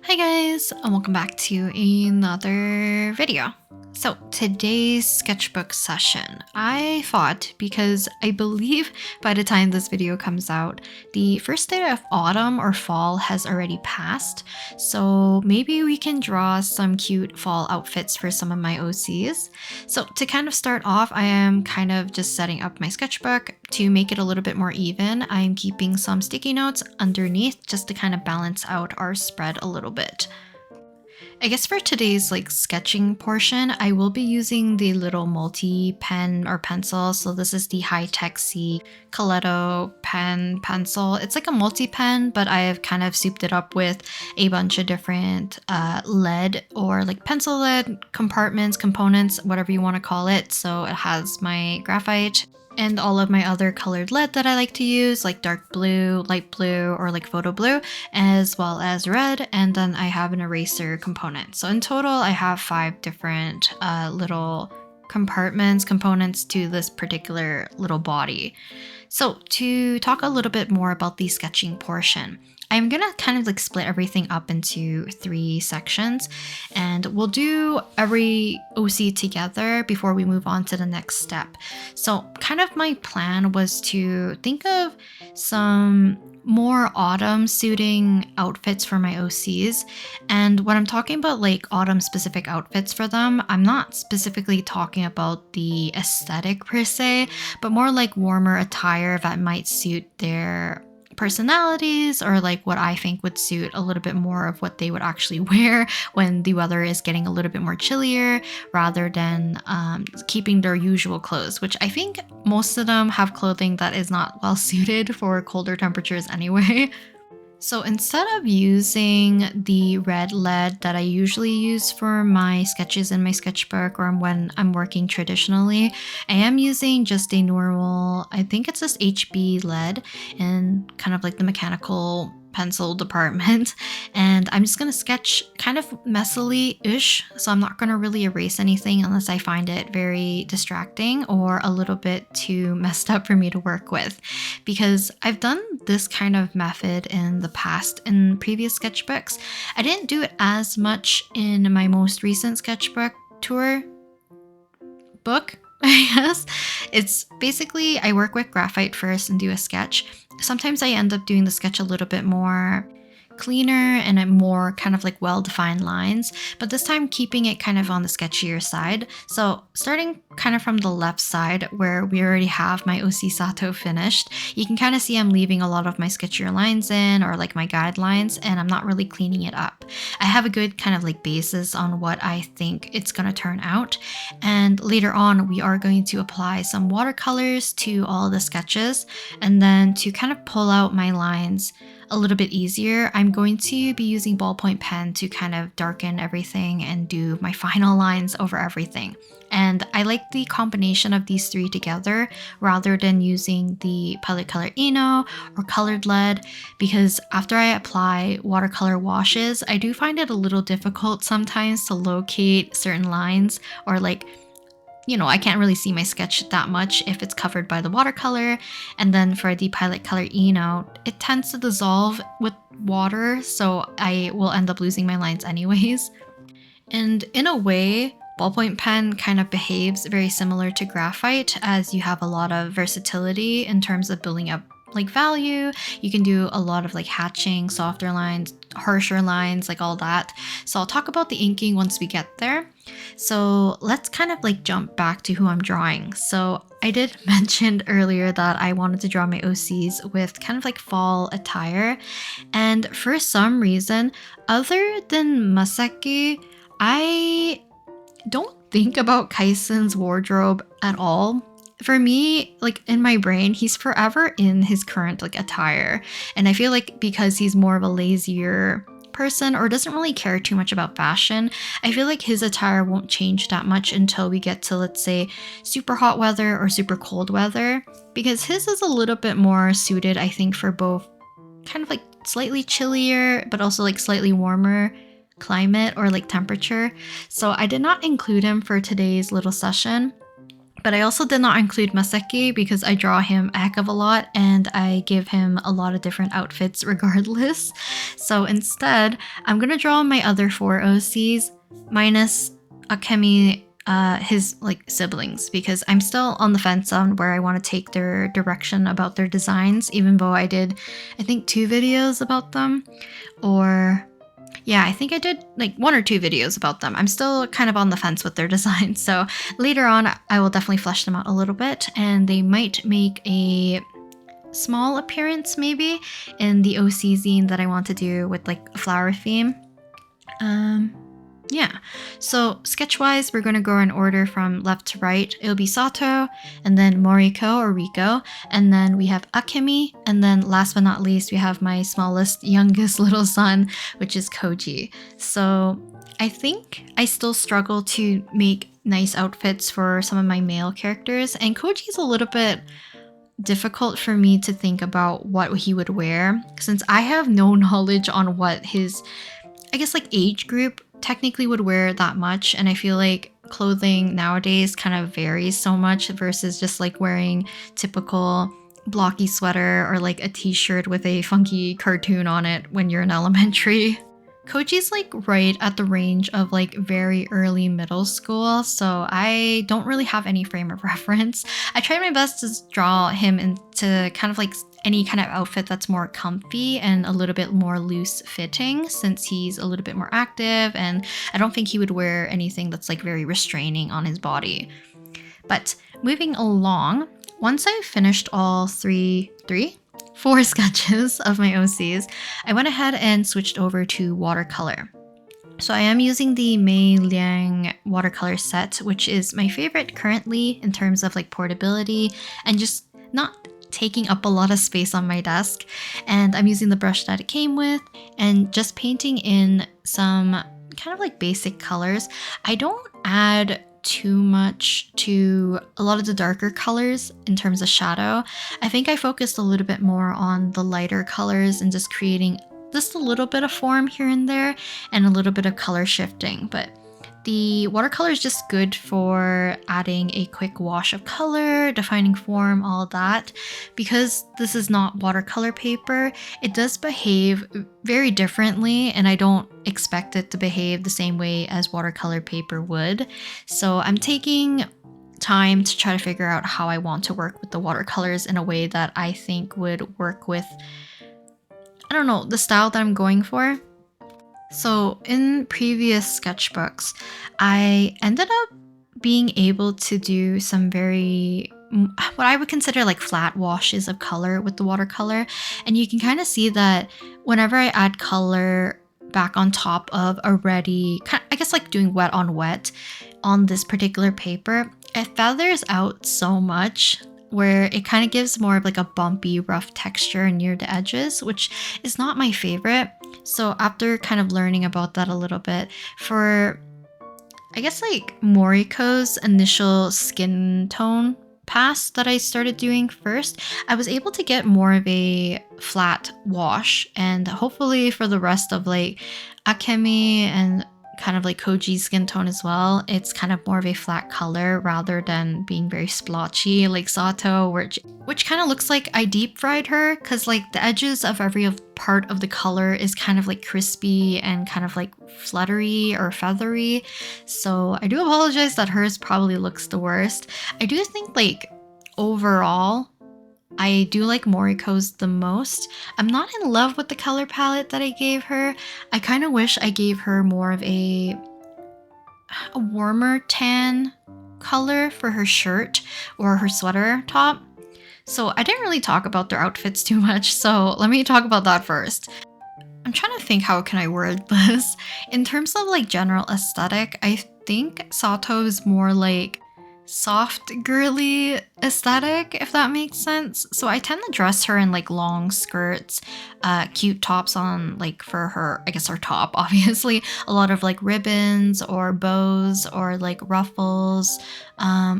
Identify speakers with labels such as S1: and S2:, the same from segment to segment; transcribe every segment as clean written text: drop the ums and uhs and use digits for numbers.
S1: Hi guys, and welcome back to another video. So today's sketchbook session, I thought, because I believe by the time this video comes out, the first day of autumn or fall has already passed. So maybe we can draw some cute fall outfits for some of my OCs. So to kind of start off, I am kind of just setting up my sketchbook. To make it a little bit more even, I'm keeping some sticky notes underneath just to kind of balance out our spread a little bit. I guess for today's sketching portion, I will be using the little multi pen or pencil. So this is the High-Tech C Coletto pen pencil. It's like a multi pen, but I have kind of souped it up with a bunch of different lead or pencil lead compartments, components, whatever you want to call it. So it has my graphite and all of my other colored lead that I like to use, like dark blue, light blue, or photo blue, as well as red, and then I have an eraser component. So in total, I have 5 different little components to this particular little body. So to talk a little bit more about the sketching portion, I'm gonna kind of split everything up into 3 sections, and we'll do every OC together before we move on to the next step. So kind of my plan was to think of some more autumn suiting outfits for my OCs. And when I'm talking about autumn specific outfits for them, I'm not specifically talking about the aesthetic per se, but more warmer attire that might suit their personalities, or what I think would suit a little bit more of what they would actually wear when the weather is getting a little bit more chillier, rather than keeping their usual clothes, which I think most of them have clothing that is not well suited for colder temperatures anyway. So instead of using the red lead that I usually use for my sketches in my sketchbook or when I'm working traditionally, I am using just a normal, I think it's just HB lead in kind of the mechanical pencil department, and I'm just gonna sketch kind of messily-ish, so I'm not gonna really erase anything unless I find it very distracting or a little bit too messed up for me to work with, because I've done this kind of method in the past in previous sketchbooks. I didn't do it as much in my most recent sketchbook tour book, I guess. It's basically I work with graphite first and do a sketch. Sometimes I end up doing the sketch a little bit more cleaner and a more kind of well-defined lines, but this time keeping it kind of on the sketchier side. So starting kind of from the left side where we already have my OC Sato finished, you can kind of see I'm leaving a lot of my sketchier lines in, or my guidelines, and I'm not really cleaning it up. I have a good kind of basis on what I think it's going to turn out, and later on we are going to apply some watercolors to all the sketches, and then to kind of pull out my lines a little bit easier, I'm going to be using ballpoint pen to kind of darken everything and do my final lines over everything. And I like the combination of these 3 together rather than using the palette color Eno or colored lead, because after I apply watercolor washes, I do find it a little difficult sometimes to locate certain lines, or I can't really see my sketch that much if it's covered by the watercolor. And then for the palette color Eno, it tends to dissolve with water, so I will end up losing my lines anyways. And in a way, ballpoint pen kind of behaves very similar to graphite, as you have a lot of versatility in terms of building up value. You can do a lot of hatching, softer lines, harsher lines, all that. So I'll talk about the inking once we get there. So let's kind of jump back to who I'm drawing. So I did mention earlier that I wanted to draw my OCs with kind of fall attire, and for some reason other than Masaki, I don't think about Kaisen's wardrobe at all. For me, in my brain, he's forever in his current attire. And I feel because he's more of a lazier person or doesn't really care too much about fashion, I feel his attire won't change that much until we get to, let's say, super hot weather or super cold weather, because his is a little bit more suited, I think, for both kind of slightly chillier but also slightly warmer climate or temperature. So I did not include him for today's little session. But I also did not include Maseki because I draw him a heck of a lot and I give him a lot of different outfits regardless. So instead, I'm gonna draw my other 4 OCs minus Akemi, his like siblings, because I'm still on the fence on where I want to take their direction about their designs, even though I did, I think, 2 videos about them. Or yeah, I think I did like 1 or 2 videos about them. I'm still kind of on the fence with their design. So later on, I will definitely flesh them out a little bit and they might make a small appearance maybe in the OC zine that I want to do with like a flower theme. Yeah, so sketch-wise, we're going to go in order from left to right. It'll be Sato, and then Moriko or Riko, and then we have Akemi, and then last but not least, we have my smallest, youngest little son, which is Koji. So I think I still struggle to make nice outfits for some of my male characters, and Koji's a little bit difficult for me to think about what he would wear, since I have no knowledge on what his, I guess, like age group technically would wear that much. And I feel like clothing nowadays kind of varies so much versus just like wearing typical blocky sweater or like a t-shirt with a funky cartoon on it when you're in elementary. Koji's like right at the range of like very early middle school, so I don't really have any frame of reference. I tried my best to draw him into kind of like any kind of outfit that's more comfy and a little bit more loose fitting, since he's a little bit more active and I don't think he would wear anything that's like very restraining on his body. But moving along, once I finished all 4 sketches of my OCs, I went ahead and switched over to watercolor. So I am using the Mei Liang Watercolor set, which is my favorite currently in terms of like portability and just not taking up a lot of space on my desk. And I'm using the brush that it came with and just painting in some kind of like basic colors. I don't add too much to a lot of the darker colors in terms of shadow. I think I focused a little bit more on the lighter colors and just creating just a little bit of form here and there and a little bit of color shifting. But the watercolor is just good for adding a quick wash of color, defining form, all that. Because this is not watercolor paper, it does behave very differently and I don't expect it to behave the same way as watercolor paper would. So I'm taking time to try to figure out how I want to work with the watercolors in a way that I think would work with, I don't know, the style that I'm going for. So in previous sketchbooks, I ended up being able to do some very, what I would consider like flat washes of color with the watercolor. And you can kind of see that whenever I add color back on top of already, I guess like doing wet on wet on this particular paper, it feathers out so much where it kind of gives more of like a bumpy, rough texture near the edges, which is not my favorite. So after kind of learning about that a little bit, for I guess like Moriko's initial skin tone pass that I started doing first, I was able to get more of a flat wash, and hopefully for the rest of like Akemi and kind of like Koji's skin tone as well, it's kind of more of a flat color rather than being very splotchy like Sato, which kind of looks like I deep fried her, because like the edges of every part of the color is kind of like crispy and kind of like fluttery or feathery. So I do apologize that hers probably looks the worst. I do think like overall, I do like Moriko's the most. I'm not in love with the color palette that I gave her. I kind of wish I gave her more of a warmer tan color for her shirt or her sweater top. So I didn't really talk about their outfits too much, so let me talk about that first. I'm trying to think how can I word this. In terms of like general aesthetic, I think Sato is more like soft girly aesthetic, if that makes sense. So I tend to dress her in like long skirts, cute tops on like for her, I guess her top, obviously, a lot of like ribbons or bows or like ruffles,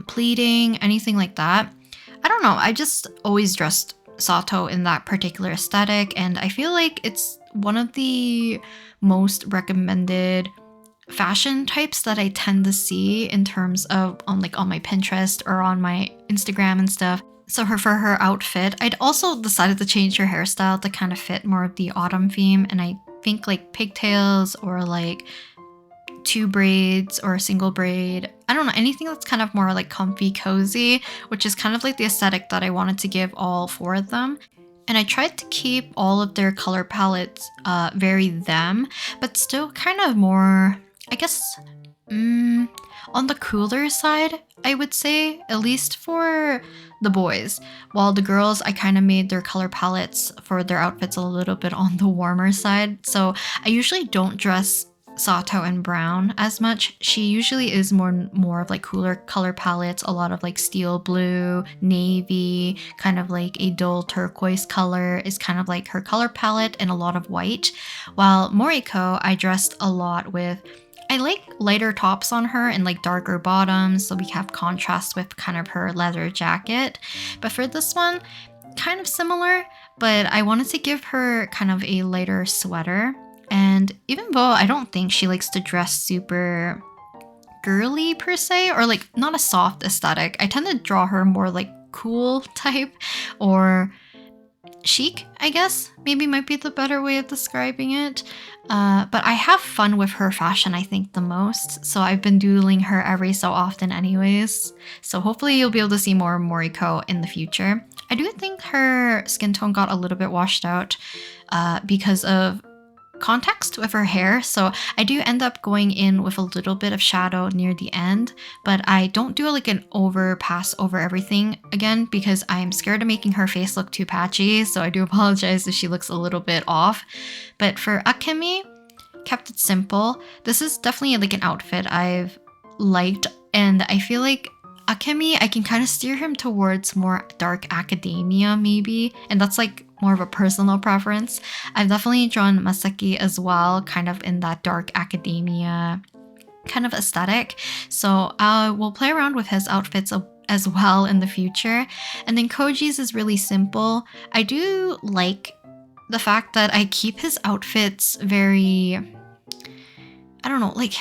S1: pleating, anything like that. I don't know, I just always dressed Sato in that particular aesthetic, and I feel like it's one of the most recommended fashion types that I tend to see in terms of on my Pinterest or on my Instagram and stuff. So for her outfit, I'd also decided to change her hairstyle to kind of fit more of the autumn theme, and I think like pigtails or like 2 braids or a single braid. I don't know, anything that's kind of more like comfy, cozy, which is kind of like the aesthetic that I wanted to give all 4 of them. And I tried to keep all of their color palettes very them, but still kind of more, I guess, on the cooler side, I would say, at least for the boys. While the girls, I kind of made their color palettes for their outfits a little bit on the warmer side. So I usually don't dress Sato in brown as much. She usually is more of like cooler color palettes, a lot of like steel blue, navy, kind of like a dull turquoise color is kind of like her color palette, and a lot of white. While Moriko, I dressed a lot with, I like lighter tops on her and like darker bottoms, so we have contrast with kind of her leather jacket. But for this one, kind of similar, but I wanted to give her kind of a lighter sweater. And even though I don't think she likes to dress super girly per se, or like not a soft aesthetic, I tend to draw her more like cool type or chic, I guess, maybe might be the better way of describing it. But I have fun with her fashion, I think, the most. So I've been doodling her every so often anyways. So hopefully you'll be able to see more Moriko in the future. I do think her skin tone got a little bit washed out because of context with her hair, so I do end up going in with a little bit of shadow near the end, but I don't do like an overpass over everything again because I'm scared of making her face look too patchy, so I do apologize if she looks a little bit off. But for Akemi, kept it simple. This is definitely like an outfit I've liked, and I feel like Akemi, I can kind of steer him towards more dark academia maybe, and that's like more of a personal preference. I've definitely drawn Masaki as well, kind of in that dark academia kind of aesthetic. So I will play around with his outfits as well in the future. And then Koji's is really simple. I do like the fact that I keep his outfits very, I don't know, like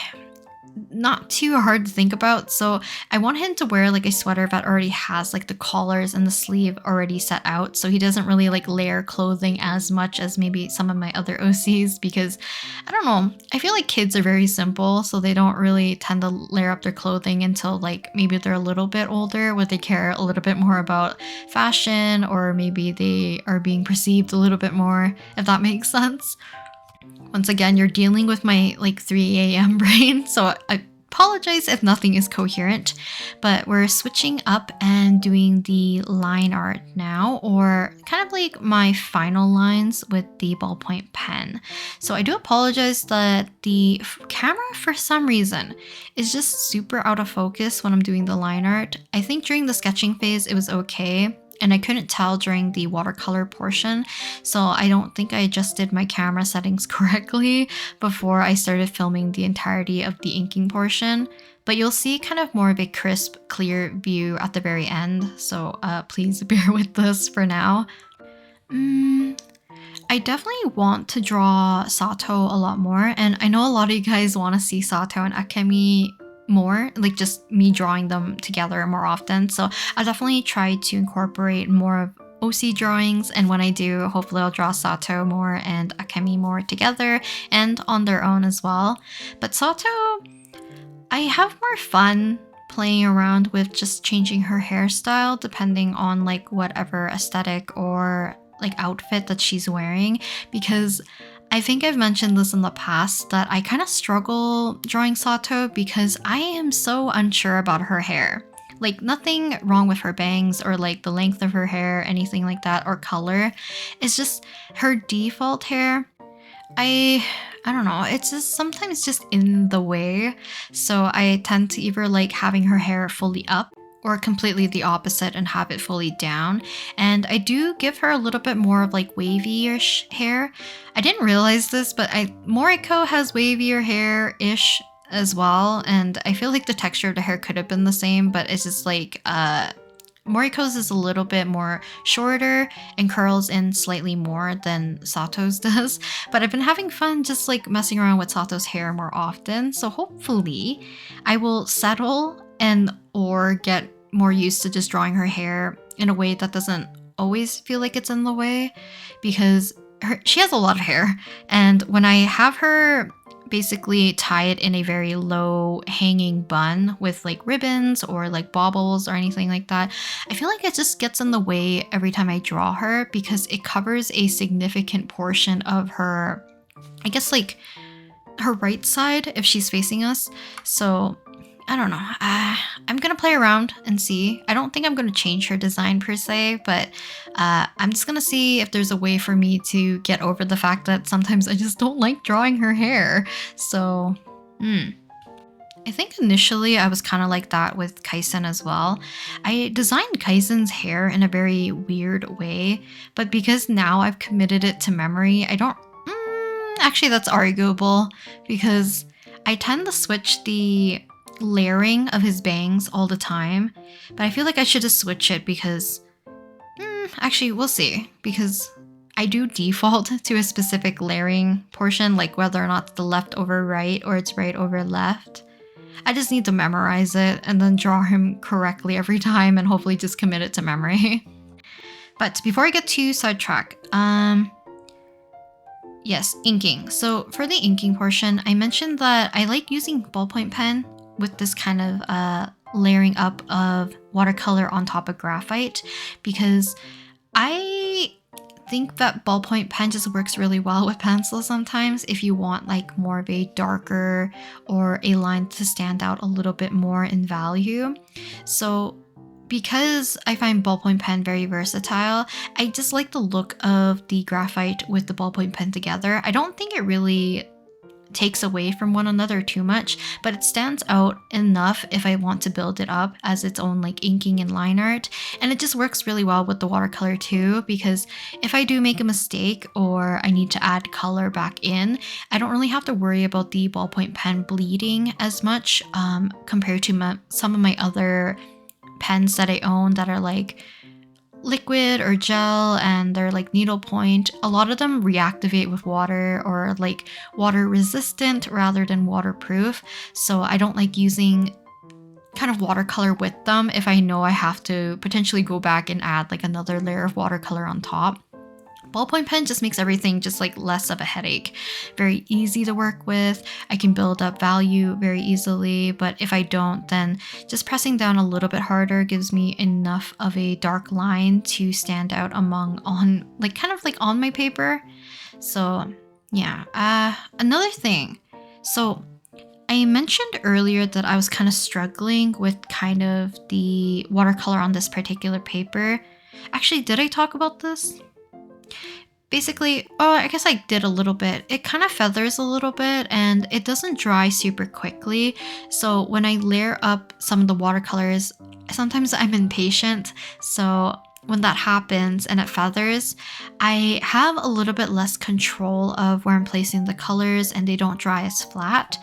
S1: not too hard to think about. So I want him to wear like a sweater that already has like the collars and the sleeve already set out, so he doesn't really like layer clothing as much as maybe some of my other OCs, because I don't know, I feel like kids are very simple, so they don't really tend to layer up their clothing until like maybe they're a little bit older, where they care a little bit more about fashion, or maybe they are being perceived a little bit more, if that makes sense. Once again, you're dealing with my like 3 a.m. brain, so I apologize if nothing is coherent, but we're switching up and doing the line art now, or kind of like my final lines with the ballpoint pen. So I do apologize that the camera for some reason is just super out of focus when I'm doing the line art. I think during the sketching phase it was okay, and I couldn't tell during the watercolor portion, so I don't think I adjusted my camera settings correctly before I started filming the entirety of the inking portion. But you'll see kind of more of a crisp, clear view at the very end, so please bear with this for now. I definitely want to draw Sato a lot more, and I know a lot of you guys want to see Sato and Akemi more, like just me drawing them together more often. So I'll definitely try to incorporate more of OC drawings, and when I do, hopefully I'll draw Sato more and Akemi more together and on their own as well. But Sato, I have more fun playing around with just changing her hairstyle depending on like whatever aesthetic or like outfit that she's wearing, because I think I've mentioned this in the past that I kind of struggle drawing Sato because I am so unsure about her hair. Like nothing wrong with her bangs or like the length of her hair, anything like that, or color. It's just her default hair. I don't know, it's just sometimes just in the way. So I tend to either like having her hair fully up or completely the opposite and have it fully down. And I do give her a little bit more of like wavy-ish hair. I didn't realize this, but Moriko has wavier hair-ish as well, and I feel like the texture of the hair could have been the same, but it's just like Moriko's is a little bit more shorter and curls in slightly more than Sato's does. But I've been having fun just like messing around with Sato's hair more often. So hopefully I will settle and or get more used to just drawing her hair in a way that doesn't always feel like it's in the way, because she has a lot of hair, and when I have her basically tie it in a very low hanging bun with like ribbons or like baubles or anything like that, I feel like it just gets in the way every time I draw her because it covers a significant portion of her, I guess like her right side if she's facing us. So I don't know. I'm gonna play around and see. I don't think I'm gonna change her design per se, but I'm just gonna see if there's a way for me to get over the fact that sometimes I just don't like drawing her hair. So, I think initially I was kind of like that with Kaisen as well. I designed Kaisen's hair in a very weird way, but because now I've committed it to memory, I don't. Actually, that's arguable because I tend to switch the layering of his bangs all the time, but I feel like I should just switch it because actually we'll see, because I do default to a specific layering portion, like whether or not it's the left over right or it's right over left. I just need to memorize it and then draw him correctly every time and hopefully just commit it to memory. But before I get too sidetracked, yes, inking. So for the inking portion, I mentioned that I like using ballpoint pen with this kind of layering up of watercolor on top of graphite, because I think that ballpoint pen just works really well with pencil sometimes if you want like more of a darker or a line to stand out a little bit more in value. So because I find ballpoint pen very versatile, I just like the look of the graphite with the ballpoint pen together. I don't think it really takes away from one another too much, but it stands out enough if I want to build it up as its own like inking and line art. And it just works really well with the watercolor too, because if I do make a mistake or I need to add color back in, I don't really have to worry about the ballpoint pen bleeding as much compared to some of my other pens that I own that are like liquid or gel and they're like needlepoint. A lot of them reactivate with water or like water resistant rather than waterproof. So I don't like using kind of watercolor with them if I know I have to potentially go back and add like another layer of watercolor on top. Ballpoint pen just makes everything just like less of a headache. Very easy to work with. I can build up value very easily, but if I don't, then just pressing down a little bit harder gives me enough of a dark line to stand out on my paper. So yeah, another thing. So I mentioned earlier that I was kind of struggling with kind of the watercolor on this particular paper. Actually, did I talk about this? Basically, I guess I did a little bit. It kind of feathers a little bit and it doesn't dry super quickly. So when I layer up some of the watercolors, sometimes I'm impatient. So when that happens and it feathers, I have a little bit less control of where I'm placing the colors and they don't dry as flat.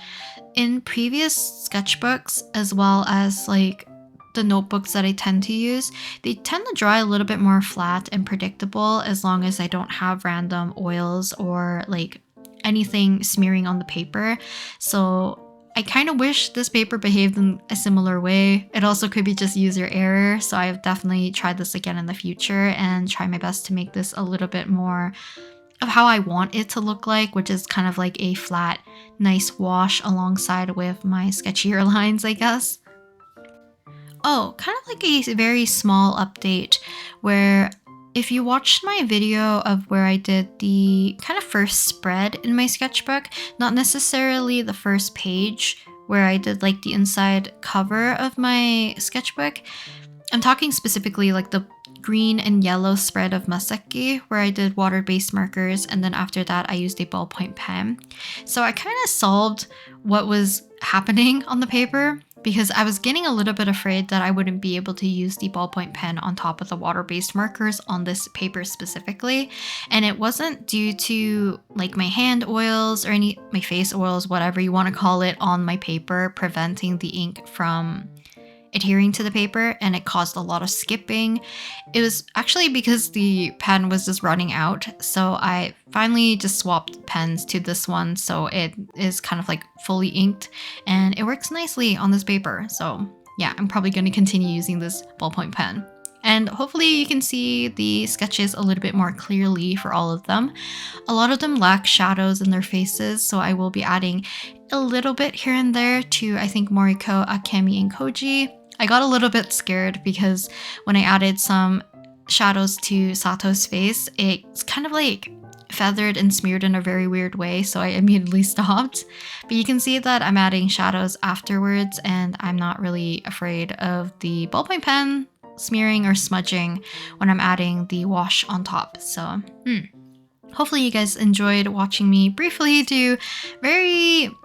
S1: In previous sketchbooks, as well as like the notebooks that I tend to use, they tend to dry a little bit more flat and predictable as long as I don't have random oils or like anything smearing on the paper. So I kind of wish this paper behaved in a similar way. It also could be just user error, so I've definitely tried this again in the future and try my best to make this a little bit more of how I want it to look like, which is kind of like a flat, nice wash alongside with my sketchier lines, I guess. Oh, kind of like a very small update where if you watched my video of where I did the kind of first spread in my sketchbook, not necessarily the first page where I did like the inside cover of my sketchbook, I'm talking specifically like the green and yellow spread of Maseki where I did water-based markers, and then after that I used a ballpoint pen. So I kind of solved what was happening on the paper, because I was getting a little bit afraid that I wouldn't be able to use the ballpoint pen on top of the water-based markers on this paper specifically. And it wasn't due to like my hand oils or my face oils, whatever you want to call it, on my paper preventing the ink from adhering to the paper and it caused a lot of skipping. It was actually because the pen was just running out, so I finally just swapped pens to this one, so it is kind of like fully inked and it works nicely on this paper. So yeah, I'm probably going to continue using this ballpoint pen. And hopefully you can see the sketches a little bit more clearly for all of them. A lot of them lack shadows in their faces, so I will be adding a little bit here and there to, I think, Moriko, Akemi, and Koji. I got a little bit scared because when I added some shadows to Sato's face, it's kind of like feathered and smeared in a very weird way, so I immediately stopped. But you can see that I'm adding shadows afterwards, and I'm not really afraid of the ballpoint pen smearing or smudging when I'm adding the wash on top. So hopefully you guys enjoyed watching me briefly do very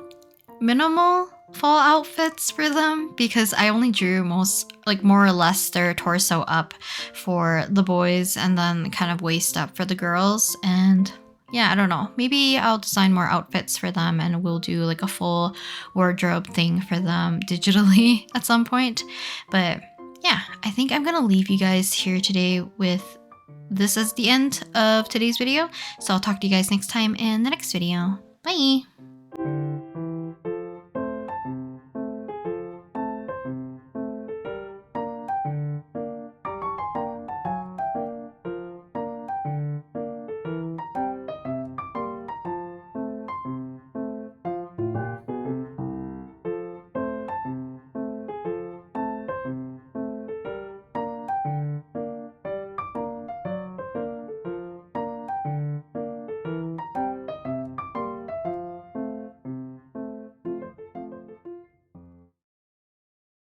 S1: minimal fall outfits for them, because I only drew more or less their torso up for the boys and then kind of waist up for the girls. And yeah, I don't know, maybe I'll design more outfits for them and we'll do like a full wardrobe thing for them digitally at some point. But yeah, I think I'm gonna leave you guys here today with this as the end of today's video. So I'll talk to you guys next time in the next video. Bye!